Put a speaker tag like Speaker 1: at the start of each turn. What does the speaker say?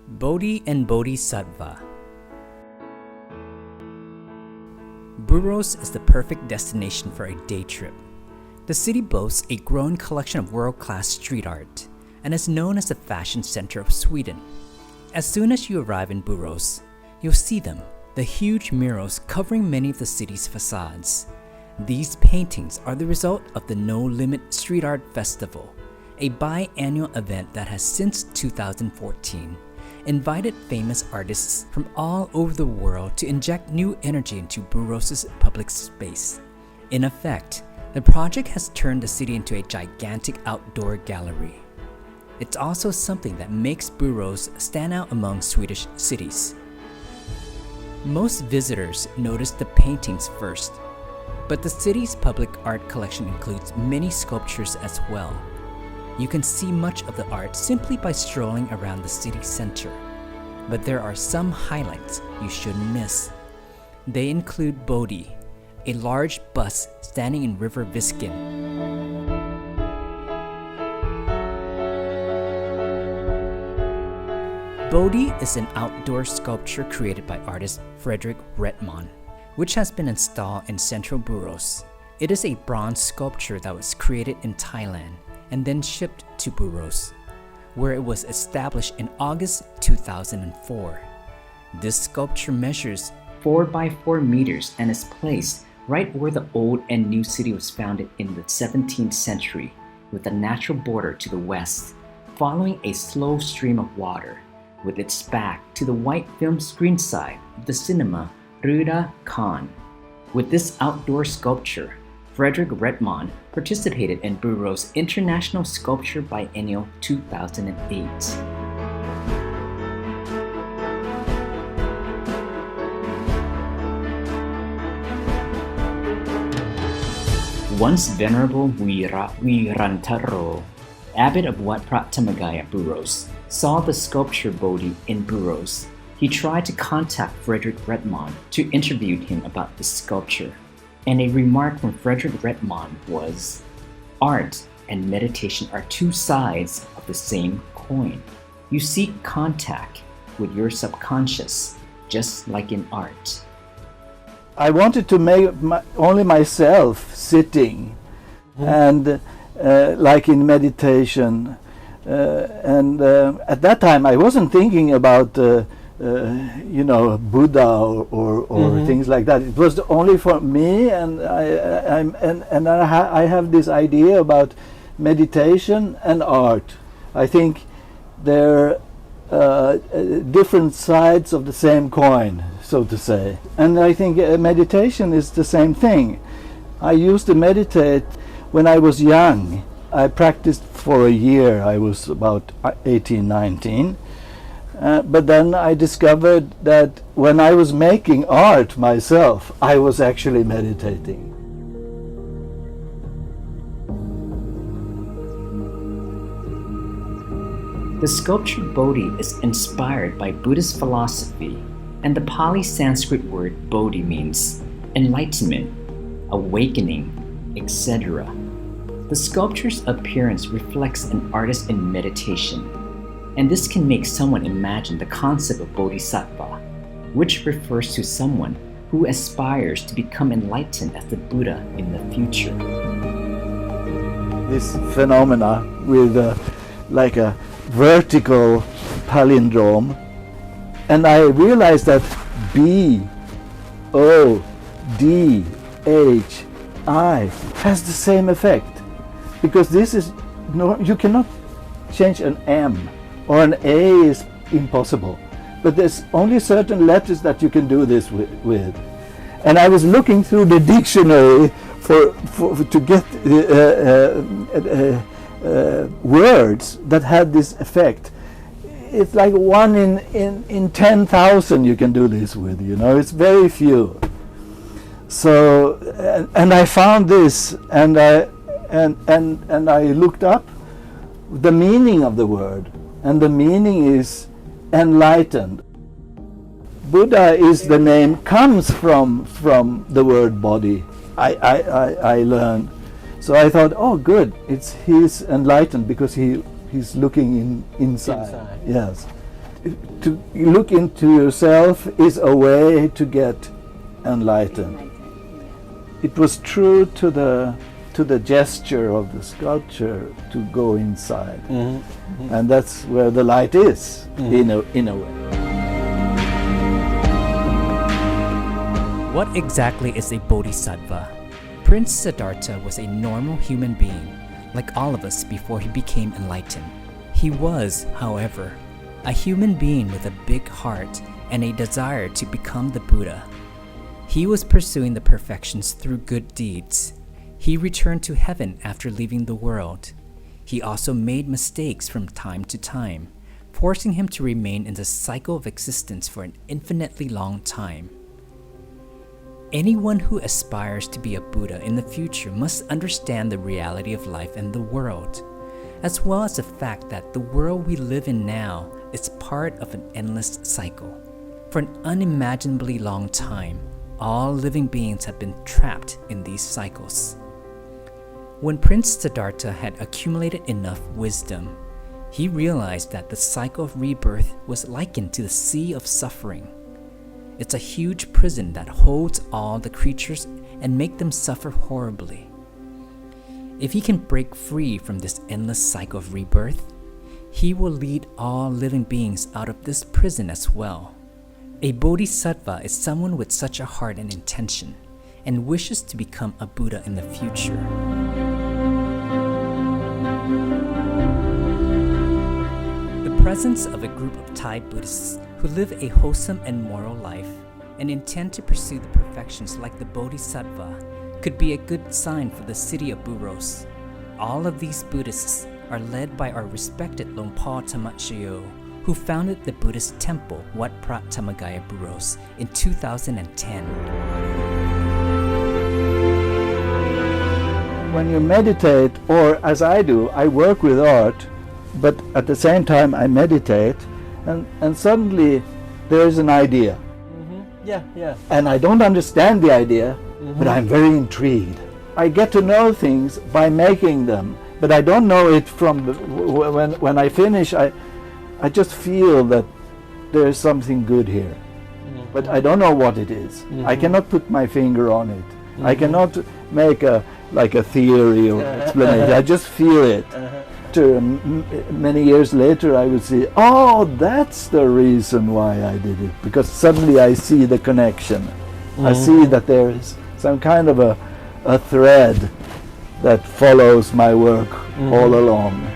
Speaker 1: Bodhi and Bodhisattva. Borås is the perfect destination for a day trip. The city boasts a growing collection of world-class street art and is known as the fashion center of Sweden. As soon as you arrive in Borås, you'll see them, the huge murals covering many of the city's facades. These paintings are the result of the No Limit Street Art Festival, a biannual event that has since 2014 invited famous artists from all over the world to inject new energy into Borås' public space. In effect, the project has turned the city into a gigantic outdoor gallery. It's also something that makes Borås stand out among Swedish cities. Most visitors notice the paintings first, but the city's public art collection includes many sculptures as well. You can see much of the art simply by strolling around the city center, but there are some highlights you shouldn't miss. They include Bodhi, a large bust standing in River Visken. Bodhi is an outdoor sculpture created by artist Fredrik Wretman, which has been installed in central Borås. It is a bronze sculpture that was created in Thailand and then shipped to Borås, where it was established in August 2004. This sculpture measures 4 by 4 meters and is placed right where the old and new city was founded in the 17th century, with a natural border to the west, following a slow stream of water, with its back to the white film screen side of the cinema Röda Kvarn. With this outdoor sculpture, Fredrik Wretman participated in Borås International Sculpture Biennial 2008. Once Venerable Virantaro, abbot of Wat Pratamagaya, Borås, saw the sculpture Bodhi in Borås, he tried to contact Fredrik Wretman to interview him about the sculpture. And a remark from Fredrik Wretman was, "Art and meditation are two sides of the same coin. You seek contact with your subconscious, just like in art."
Speaker 2: I wanted to make only myself sitting and like in meditation. And at that time I wasn't thinking about Buddha or things like that. It was only for me, and I have this idea about meditation and art. I think they're different sides of the same coin, so to say. And I think meditation is the same thing. I used to meditate when I was young. I practiced for a year. I was about 18, 19. But then I discovered that when I was making art myself, I was actually meditating.
Speaker 1: The sculpture Bodhi is inspired by Buddhist philosophy, and the Pali Sanskrit word Bodhi means enlightenment, awakening, etc. The sculpture's appearance reflects an artist in meditation, and this can make someone imagine the concept of Bodhisattva, which refers to someone who aspires to become enlightened as the Buddha in the future.
Speaker 2: This phenomena with like a vertical palindrome, and I realized that B, O, D, H, I has the same effect, because this is you cannot change an M. Or an A is impossible, but there's only certain letters that you can do this with. And I was looking through the dictionary to get words that had this effect. It's like 1 in 10,000 you can do this with. It's very few. So and I found this, and I looked up the meaning of the word. And the meaning is enlightened. Buddha is the name, comes from the word body. I learned. So I thought, oh good, he's enlightened because he's looking inside. Yes. to look into yourself is a way to get enlightened. It was true to the gesture of the sculpture to go inside, and that's where the light is, in a way.
Speaker 1: What exactly is a bodhisattva? Prince Siddhartha was a normal human being, like all of us before he became enlightened. He was, however, a human being with a big heart and a desire to become the Buddha. He was pursuing the perfections through good deeds. He returned to heaven after leaving the world. He also made mistakes from time to time, forcing him to remain in the cycle of existence for an infinitely long time. Anyone who aspires to be a Buddha in the future must understand the reality of life and the world, as well as the fact that the world we live in now is part of an endless cycle. For an unimaginably long time, all living beings have been trapped in these cycles. When Prince Siddhartha had accumulated enough wisdom, he realized that the cycle of rebirth was likened to the sea of suffering. It's a huge prison that holds all the creatures and make them suffer horribly. If he can break free from this endless cycle of rebirth, he will lead all living beings out of this prison as well. A bodhisattva is someone with such a heart and intention, and wishes to become a Buddha in the future. The presence of a group of Thai Buddhists who live a wholesome and moral life and intend to pursue the perfections like the Bodhisattva could be a good sign for the city of Borås. All of these Buddhists are led by our respected Longpa Thammachayo, who founded the Buddhist temple Wat Phra Thamagaya Boros in 2010.
Speaker 2: When you meditate, or as I do, I work with art, but at the same time I meditate, and suddenly there is an idea.
Speaker 3: Yeah.
Speaker 2: And I don't understand the idea, but I'm very intrigued. I get to know things by making them, but I don't know it from when I finish. I just feel that there is something good here, but I don't know what it is. I cannot put my finger on it. I cannot make a theory or explanation. I just feel it. Many years later, I would see, oh, that's the reason why I did it, because suddenly I see the connection. I see that there is some kind of a thread that follows my work all along.